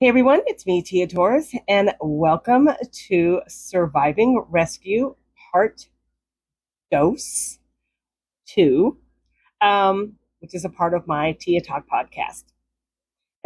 Hey everyone, it's me, Tia Torres, and welcome to Surviving Rescue Part Dose 2, which is a part of my Tia Talk podcast.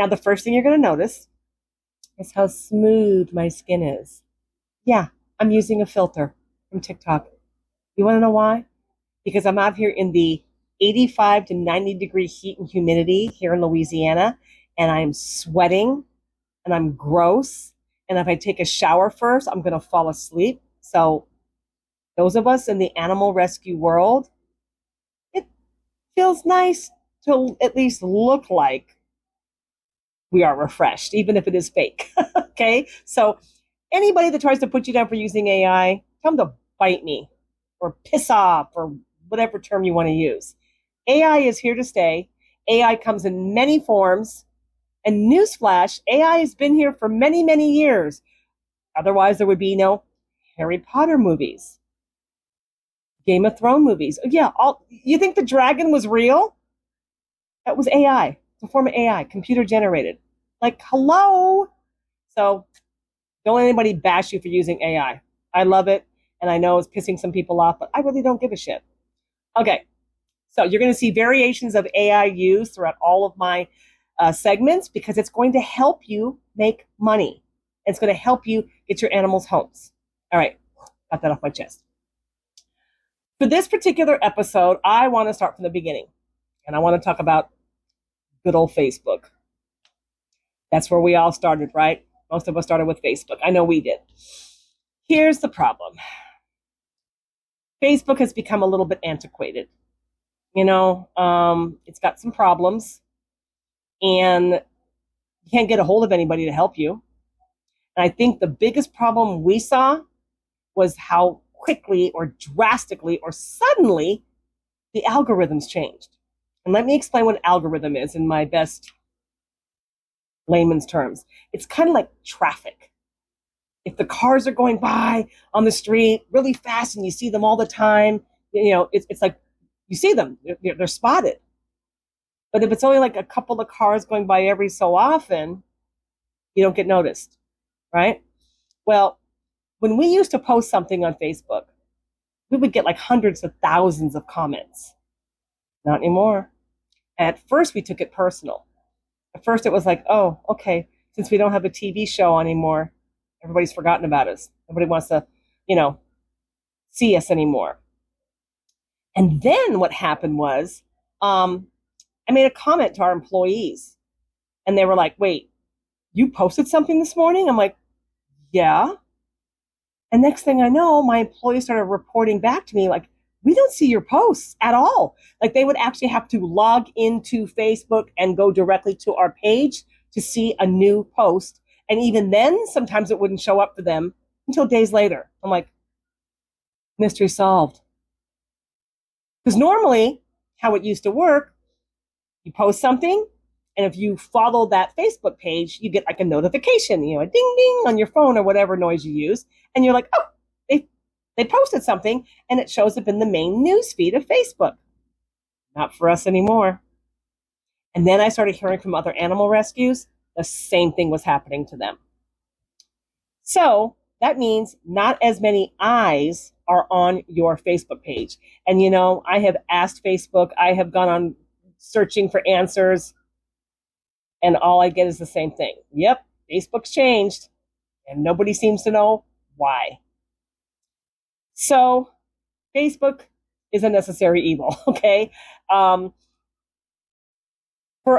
Now, the first thing you're going to notice is how smooth my skin is. Yeah, I'm using a filter from TikTok. You want to know why? Because I'm out here in the 85 to 90 degree heat and humidity here in Louisiana, and I'm sweating and I'm gross. And if I take a shower first, I'm going to fall asleep. So those of us in the animal rescue world, it feels nice to at least look like we are refreshed, even if it is fake. Okay. So anybody that tries to put you down for using AI, tell them to bite me or piss off or whatever term you want to use. AI is here to stay. AI comes in many forms. And newsflash, AI has been here for many, many years. Otherwise, there would be no Harry Potter movies, Game of Thrones movies. Yeah, you think the dragon was real? That was AI. It's a form of AI, computer generated. Like, hello? So don't let anybody bash you for using AI. I love it, and I know it's pissing some people off, but I really don't give a shit. Okay, so you're going to see variations of AI used throughout all of my segments because it's going to help you make money. It's going to help you get your animals homes. All right, got that off my chest. For this particular episode, I want to start from the beginning, and I want to talk about good old Facebook. That's where we all started, right? Most of us started with Facebook. I know we did. Here's the problem. Facebook has become a little bit antiquated. It's got some problems, and you can't get a hold of anybody to help you. And I think the biggest problem we saw was how quickly or drastically or suddenly the algorithms changed. And let me explain what an algorithm is in my best layman's terms. It's kind of like traffic. If the cars are going by on the street really fast and you see them all the time, it's like you see them, they're spotted. But if it's only like a couple of cars going by every so often, you don't get noticed, right? Well, when we used to post something on Facebook, we would get like hundreds of thousands of comments. Not anymore. At first, we took it personal. At first, it was like, oh, okay, since we don't have a TV show anymore, everybody's forgotten about us. Nobody wants to, see us anymore. And then what happened was, I made a comment to our employees, and they were like, wait, you posted something this morning? I'm like, yeah. And next thing I know, my employees started reporting back to me like, we don't see your posts at all. Like they would actually have to log into Facebook and go directly to our page to see a new post. And even then, sometimes it wouldn't show up for them until days later. I'm like, mystery solved. Because normally, how it used to work, you post something, and if you follow that Facebook page, you get like a notification, a ding ding on your phone or whatever noise you use. And you're like, oh, they posted something, and it shows up in the main news feed of Facebook. Not for us anymore. And then I started hearing from other animal rescues, the same thing was happening to them. So that means not as many eyes are on your Facebook page. And I have asked Facebook, I have gone on searching for answers, and all I get is the same thing. Yep, Facebook's changed, and nobody seems to know why. So Facebook is a necessary evil, okay? For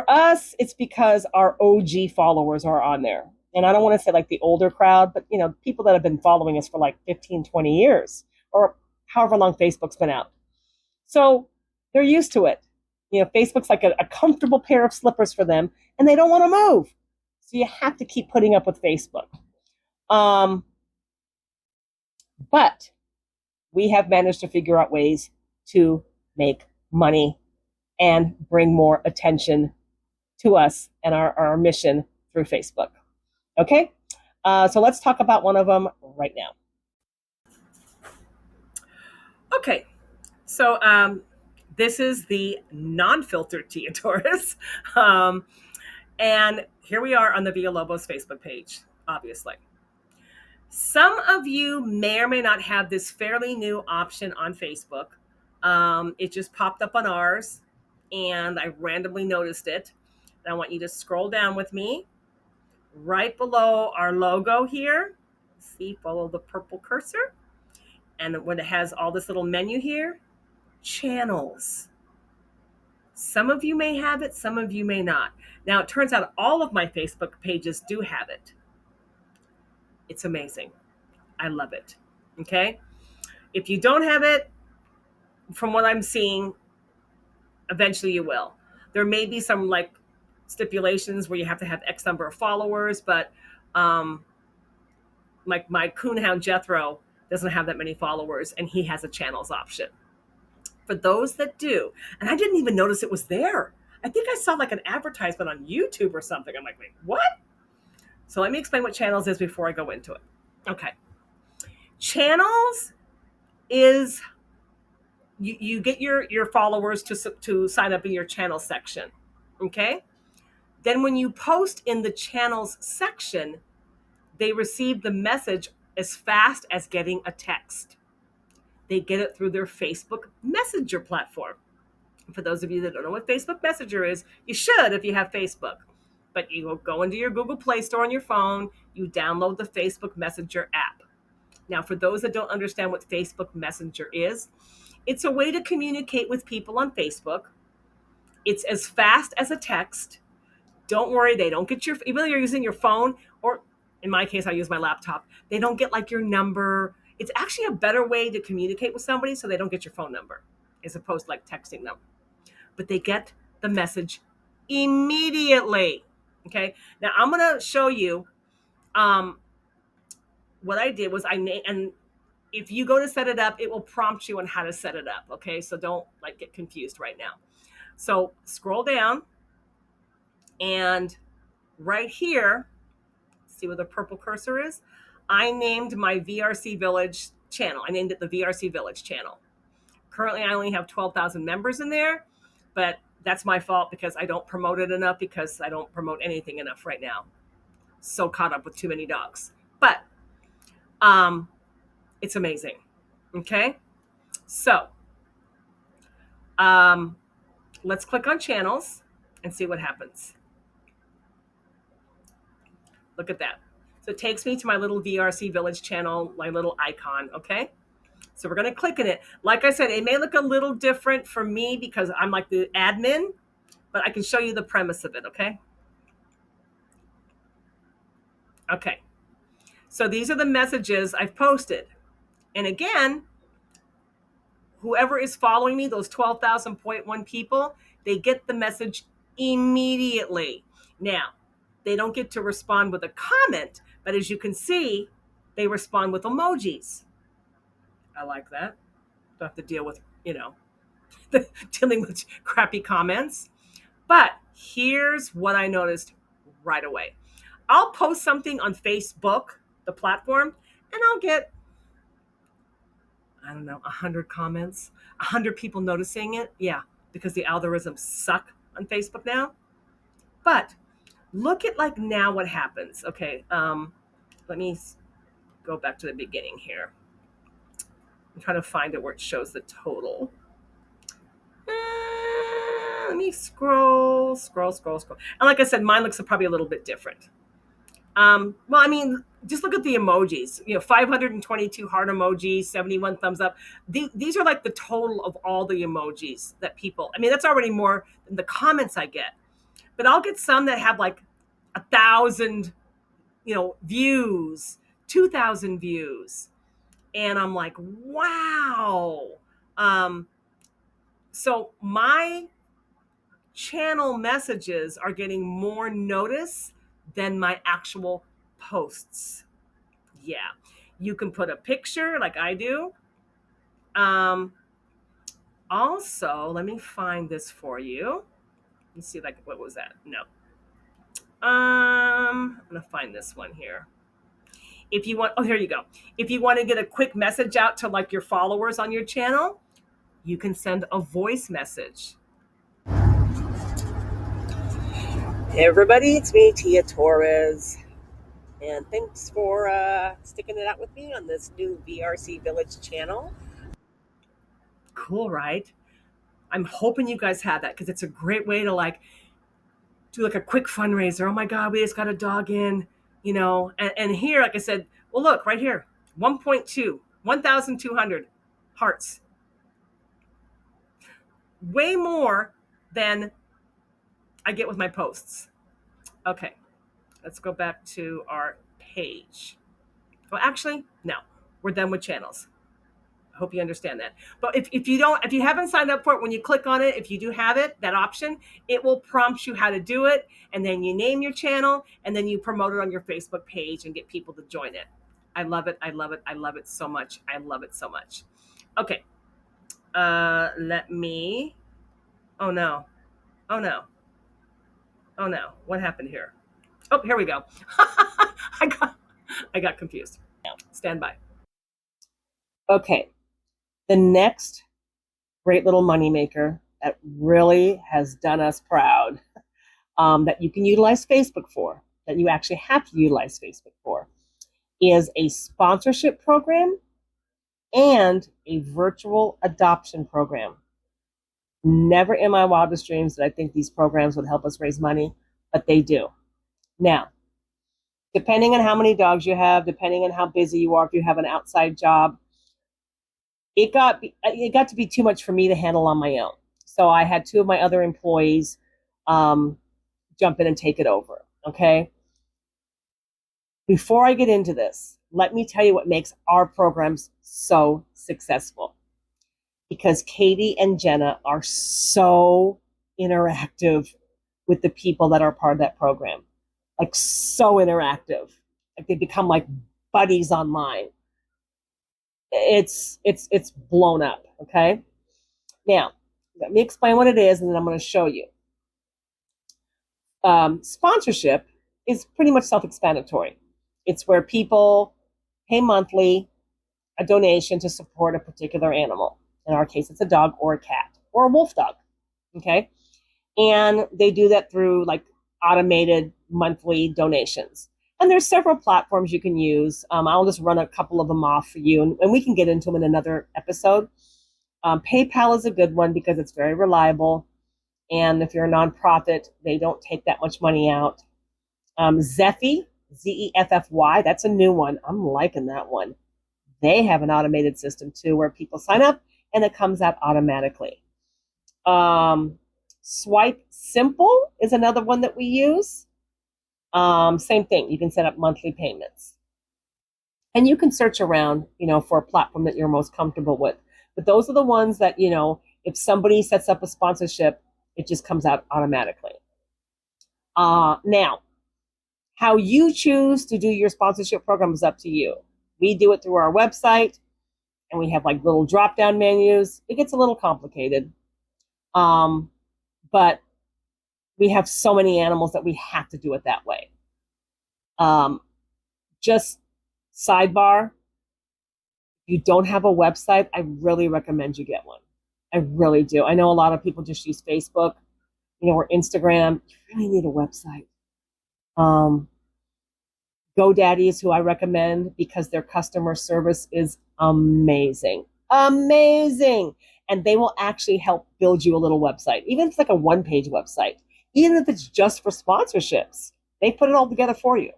us, it's because our OG followers are on there. And I don't want to say like the older crowd, but people that have been following us for like 15, 20 years, or however long Facebook's been out. So they're used to it. Facebook's like a comfortable pair of slippers for them, and they don't want to move. So you have to keep putting up with Facebook. But we have managed to figure out ways to make money and bring more attention to us and our mission through Facebook. Okay? So let's talk about one of them right now. Okay. So this is the non-filtered Tia Torres. And here we are on the Villalobos Facebook page, obviously. Some of you may or may not have this fairly new option on Facebook. It just popped up on ours, and I randomly noticed it. And I want you to scroll down with me right below our logo here. See, follow the purple cursor. And when it has all this little menu here, channels. Some of you may have it, some of you may not. Now, it turns out all of my Facebook pages do have it. It's amazing. I love it. Okay? If you don't have it, from what I'm seeing, eventually you will. There may be some like stipulations where you have to have X number of followers, but like my coonhound Jethro doesn't have that many followers, and he has a channels option. For those that do, and I didn't even notice it was there. I think I saw like an advertisement on YouTube or something. I'm like, wait, what? So let me explain what channels is before I go into it. Okay. Channels is you get your followers to sign up in your channel section. Okay. Then when you post in the channels section, they receive the message as fast as getting a text. They get it through their Facebook Messenger platform. For those of you that don't know what Facebook Messenger is, you should if you have Facebook. But you will go into your Google Play Store on your phone, you download the Facebook Messenger app. Now, for those that don't understand what Facebook Messenger is, it's a way to communicate with people on Facebook. It's as fast as a text. Don't worry, they don't get even though you're using your phone, or in my case, I use my laptop, they don't get like your number. It's actually a better way to communicate with somebody so they don't get your phone number as opposed to like texting them. But they get the message immediately. Okay. Now I'm going to show you what I did was and if you go to set it up, it will prompt you on how to set it up. Okay. So don't like get confused right now. So scroll down and right here, see where the purple cursor is? I named my VRC Village channel. I named it the VRC Village channel. Currently, I only have 12,000 members in there, but that's my fault because I don't promote it enough because I don't promote anything enough right now. So caught up with too many dogs. But it's amazing. Okay? So let's click on channels and see what happens. Look at that. So it takes me to my little VRC Village channel, my little icon, okay? So we're going to click in it. Like I said, it may look a little different for me because I'm like the admin, but I can show you the premise of it, okay? Okay. So these are the messages I've posted. And again, whoever is following me, those 12,000.1 people, they get the message immediately. Now, they don't get to respond with a comment, but as you can see, they respond with emojis. I like that. Don't have to deal with, dealing with crappy comments. But here's what I noticed right away. I'll post something on Facebook, the platform, and I'll get, 100 comments, 100 people noticing it. Yeah, because the algorithms suck on Facebook now. But look at like now what happens. Okay, let me go back to the beginning here. I'm trying to find it where it shows the total. Let me scroll. And like I said, mine looks probably a little bit different. Just look at the emojis. 522 heart emojis, 71 thumbs up. These are like the total of all the emojis that people. That's already more than the comments I get. But I'll get some that have like 1,000, views, 2,000 views, and I'm like, wow. So my channel messages are getting more notice than my actual posts. Yeah. You can put a picture like I do. Also, let me find this for you. Let's see, what was that? No. I'm going to find this one here. If you want, here you go. If you want to get a quick message out to like your followers on your channel, you can send a voice message. Hey everybody, it's me, Tia Torres, and thanks for sticking it out with me on this new VRC Village channel. Cool, right? I'm hoping you guys have that because it's a great way to like do like a quick fundraiser. Oh my God, we just got a dog in, and here, like I said, well, look right here, 1.2, 1,200 hearts, way more than I get with my posts. Okay, let's go back to our page. Well, actually, no, we're done with channels. I hope you understand that. But if you haven't signed up for it, when you click on it, if you do have it, that option, it will prompt you how to do it. And then you name your channel and then you promote it on your Facebook page and get people to join it. I love it. I love it. I love it so much. I love it so much. Okay. Let me. Oh no. Oh no. Oh no. What happened here? Oh, here we go. I got confused. Stand by. Okay. The next great little moneymaker that really has done us proud, that you can utilize Facebook for, that you actually have to utilize Facebook for, is a sponsorship program and a virtual adoption program. Never in my wildest dreams did I think these programs would help us raise money, but they do. Now, depending on how many dogs you have, depending on how busy you are, if you have an outside job, it got to be too much for me to handle on my own. So I had two of my other employees jump in and take it over. Okay. Before I get into this, let me tell you what makes our programs so successful. Because Katie and Jenna are so interactive with the people that are part of that program. Like so interactive. Like they become like buddies online. It's blown up. Okay. Now, let me explain what it is, and then I'm going to show you. Sponsorship is pretty much self-explanatory. It's where people pay monthly a donation to support a particular animal. In our case, it's a dog or a cat or a wolf dog. Okay. And they do that through like automated monthly donations. And there's several platforms you can use. I'll just run a couple of them off for you, and we can get into them in another episode. PayPal is a good one because it's very reliable. And if you're a nonprofit, they don't take that much money out. Zeffy, Zeffy, that's a new one. I'm liking that one. They have an automated system too where people sign up and it comes out automatically. Swipe Simple is another one that we use. Same thing. You can set up monthly payments. And you can search around, for a platform that you're most comfortable with. But those are the ones that, if somebody sets up a sponsorship, it just comes out automatically. Now, how you choose to do your sponsorship program is up to you. We do it through our website, and we have like little drop-down menus. It gets a little complicated. But we have so many animals that we have to do it that way. Just sidebar, if you don't have a website, I really recommend you get one. I really do. I know a lot of people just use Facebook, or Instagram. You really need a website. GoDaddy is who I recommend because their customer service is amazing. Amazing. And they will actually help build you a little website, even if it's like a one-page website, even if it's just for sponsorships. They put it all together for you.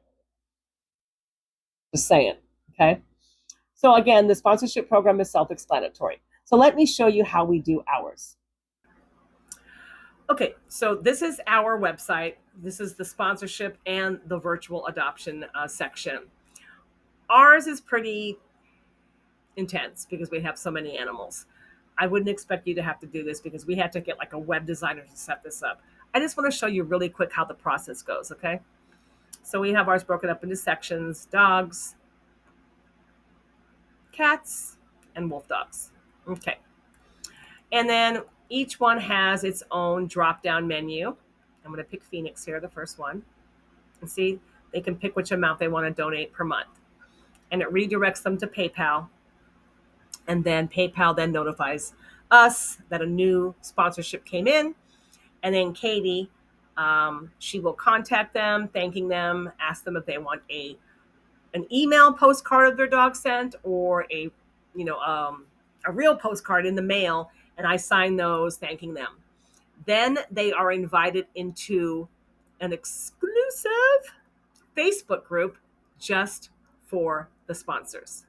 Just saying. Okay. So again, the sponsorship program is self-explanatory. So let me show you how we do ours. Okay, so this is our website. This is the sponsorship and the virtual adoption section. Ours is pretty intense because we have so many animals. I wouldn't expect you to have to do this because we had to get like a web designer to set this up. I just want to show you really quick how the process goes, okay? So we have ours broken up into sections: dogs, cats, and wolf dogs. Okay. And then each one has its own drop-down menu. I'm going to pick Phoenix here, the first one. And see, they can pick which amount they want to donate per month. And it redirects them to PayPal. And then PayPal then notifies us that a new sponsorship came in. And then Katie She will contact them, thanking them, ask them if they want an email postcard of their dog sent or a real postcard in the mail, and I sign those thanking them. Then they are invited into an exclusive Facebook group just for the sponsors.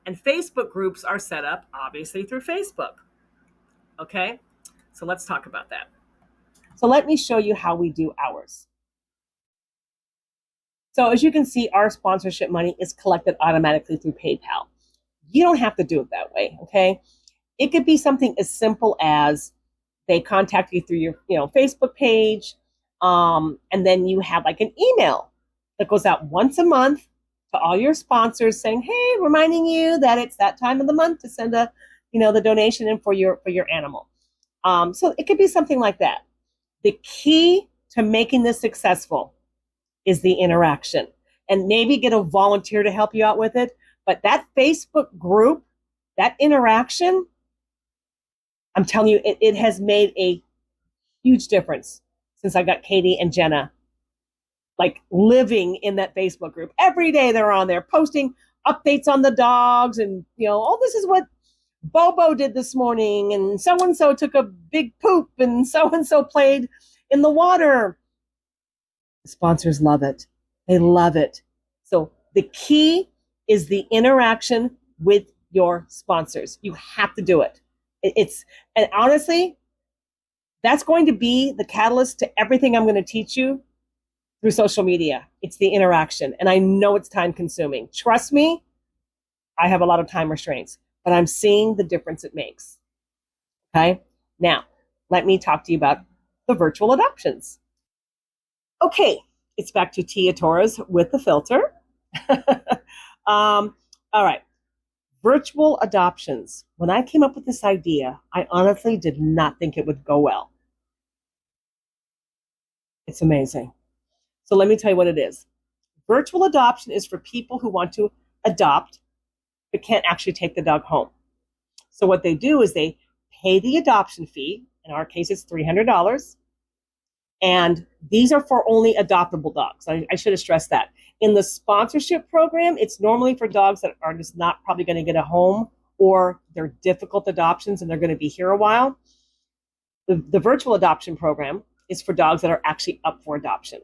And Facebook groups are set up obviously through Facebook. Okay, so let's talk about that. So let me show you how we do ours. So as you can see, our sponsorship money is collected automatically through PayPal. You don't have to do it that way, okay? It could be something as simple as they contact you through your Facebook page, and then you have like an email that goes out once a month to all your sponsors saying, hey, reminding you that it's that time of the month to send the donation in for your animal. So it could be something like that. The key to making this successful is the interaction, and maybe get a volunteer to help you out with it. But that Facebook group, that interaction, I'm telling you, it has made a huge difference since I got Katie and Jenna like living in that Facebook group. Every day they're on there posting updates on the dogs and, oh, this is what Bobo did this morning, and so-and-so took a big poop, and so-and-so played in the water. The sponsors love it. They love it. So the key is the interaction with your sponsors. You have to do it. And honestly, that's going to be the catalyst to everything I'm going to teach you through social media. It's the interaction. And I know it's time consuming. Trust me, I have a lot of time restraints, but I'm seeing the difference it makes. Okay. Now, let me talk to you about the virtual adoptions. Okay. It's back to Tia Torres with the filter. All right. Virtual adoptions. When I came up with this idea, I honestly did not think it would go well. It's amazing. So let me tell you what it is. Virtual adoption is for people who want to adopt but can't actually take the dog home. So what they do is they pay the adoption fee. In our case, it's $300. And these are for only adoptable dogs. I should have stressed that. In the sponsorship program, it's normally for dogs that are just not probably going to get a home, or they're difficult adoptions and they're going to be here a while. The virtual adoption program is for dogs that are actually up for adoption.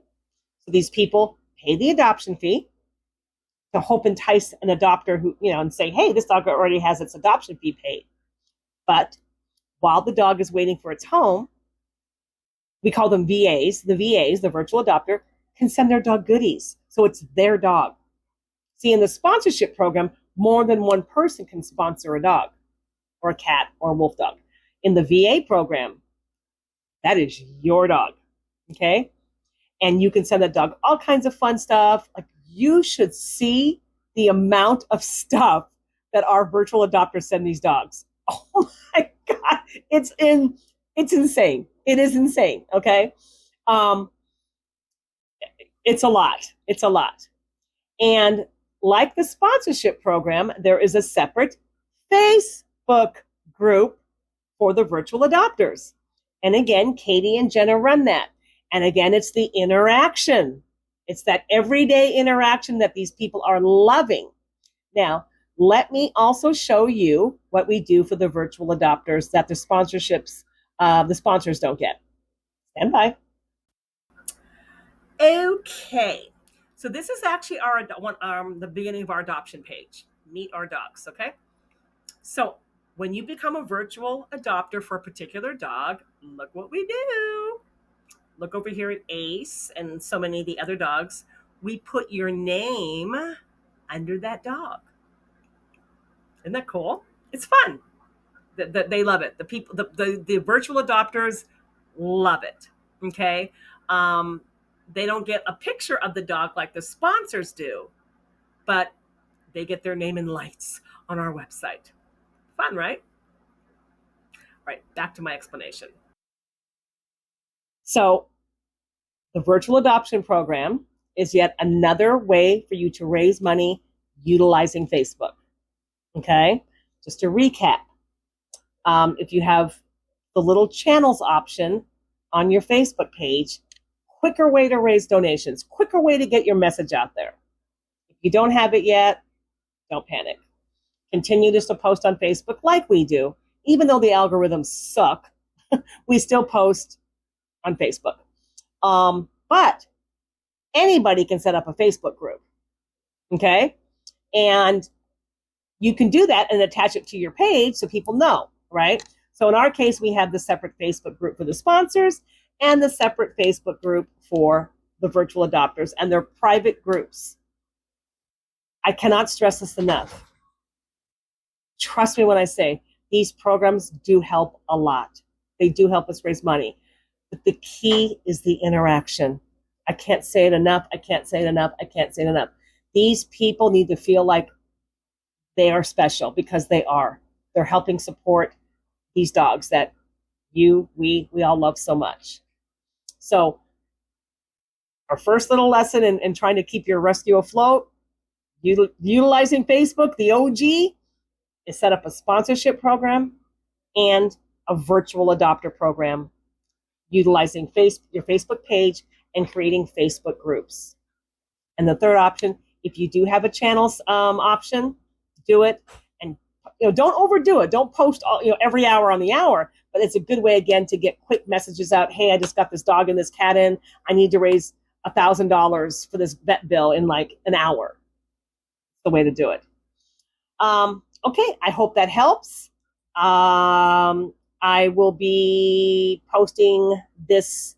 So these people pay the adoption fee to hope entice an adopter who, and say, hey, this dog already has its adoption fee paid. But while the dog is waiting for its home, we call them VAs. The VAs, the virtual adopter, can send their dog goodies. So it's their dog. See, in the sponsorship program, more than one person can sponsor a dog or a cat or a wolf dog. In the VA program, that is your dog, okay? And you can send that dog all kinds of fun stuff. Like, you should see the amount of stuff that our virtual adopters send these dogs. Oh my God, it's insane. It is insane, okay? It's a lot. It's a lot. And like the sponsorship program, there is a separate Facebook group for the virtual adopters. And again, Katie and Jenna run that. And again, it's the interaction. It's that everyday interaction that these people are loving. Now, let me also show you what we do for the virtual adopters that the sponsors don't get. Stand by. Okay, so this is actually the beginning of our adoption page. Meet our dogs, okay? So when you become a virtual adopter for a particular dog, look what we do. Look over here at Ace and so many of the other dogs. We put your name under that dog. Isn't that cool? It's fun. They love it. The people, the virtual adopters love it. Okay. They don't get a picture of the dog like the sponsors do, but they get their name in lights on our website. Fun, right? All right, back to my explanation. So the virtual adoption program is yet another way for you to raise money utilizing Facebook. Okay, just to recap, if you have the little channels option on your Facebook page, quicker way to raise donations, quicker way to get your message out there. If you don't have it yet, don't panic. Continue just to post on Facebook like we do. Even though the algorithms suck, we still post on Facebook. But anybody can set up a Facebook group, okay? And you can do that and attach it to your page so people know, right? So in our case, we have the separate Facebook group for the sponsors and the separate Facebook group for the virtual adopters, and they're private groups. I cannot stress this enough. Trust me when I say these programs do help a lot. They do help us raise money. But the key is the interaction. I can't say it enough. I can't say it enough. I can't say it enough. These people need to feel like they are special, because they are. They're helping support these dogs that we all love so much. So our first little lesson in trying to keep your rescue afloat, utilizing Facebook, the OG, is set up a sponsorship program and a virtual adopter program, utilizing your Facebook page and creating Facebook groups. And the third option, if you do have a channels option, do it. And don't overdo it. Don't post every hour on the hour. But it's a good way, again, to get quick messages out. Hey, I just got this dog and this cat in. I need to raise $1,000 for this vet bill in like an hour. The way to do it. Okay, I hope that helps. I will be posting this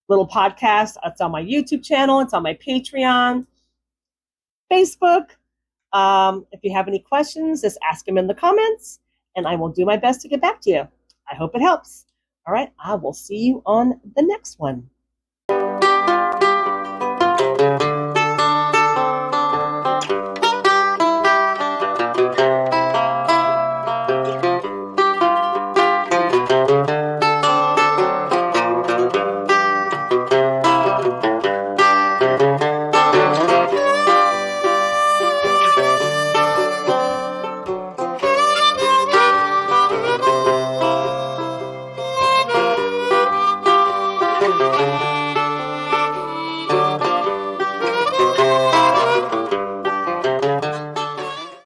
little podcast. It's on my YouTube channel. It's on my Patreon, Facebook. If you have any questions, just ask them in the comments, and I will do my best to get back to you. I hope it helps. All right, I will see you on the next one.